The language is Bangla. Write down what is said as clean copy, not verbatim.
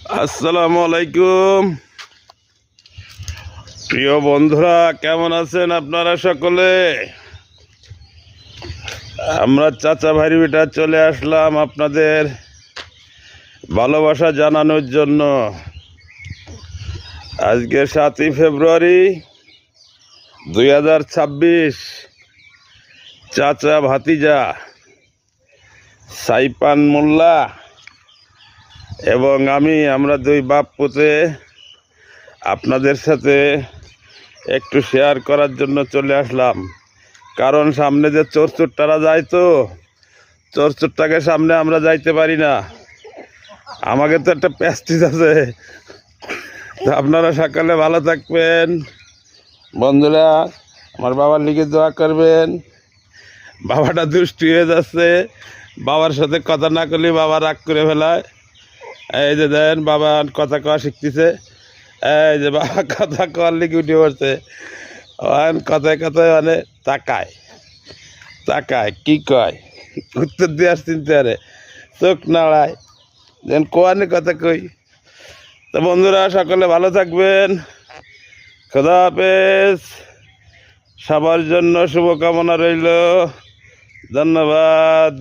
আসসালামু আলাইকুম প্রিয় বন্ধুরা, কেমন আছেন আপনারা সকলে? আমরা চাচা ভাই বেটা চলে আসলাম আপনাদের ভালোবাসা জানানোর জন্য। আজকে 7ই ফেব্রুয়ারি 2026। চাচা ভাতিজা সাইপান মোল্লা এবং আমরা দুই বাপ পুতে আপনাদের সাথে একটু শেয়ার করার জন্য চলে আসলাম। কারণ সামনে যে চোরটারা যায়, তো চোরটাকে সামনে আমরা যাইতে পারি না, আমাকে তো একটা প্যাস্টিস আছে। তো আপনারা সকালে ভালো থাকবেন বন্ধুরা, আমার বাবার লিগে দোয়া করবেন। বাবাটা দুষ্টি হয়ে যাচ্ছে, বাবার সাথে কথা না করলে বাবা রাগ করে ফেলায়। এই যে দেন, বাবা কথা কওয়া শিখতেছে। এই যে বাবা কথা কওয়ার লিগে উঠে পড়ছে, কথায় কথায় মানে তাকায় তাকায় কি কয় উত্তর দেওয়ার চিন্তা আরে চোখ নাড়ায়, যেন কোয়ানি কথা কই। তো বন্ধুরা সকলে ভালো থাকবেন, খোদা হাফেজ। সবার জন্য শুভকামনা রইল, ধন্যবাদ।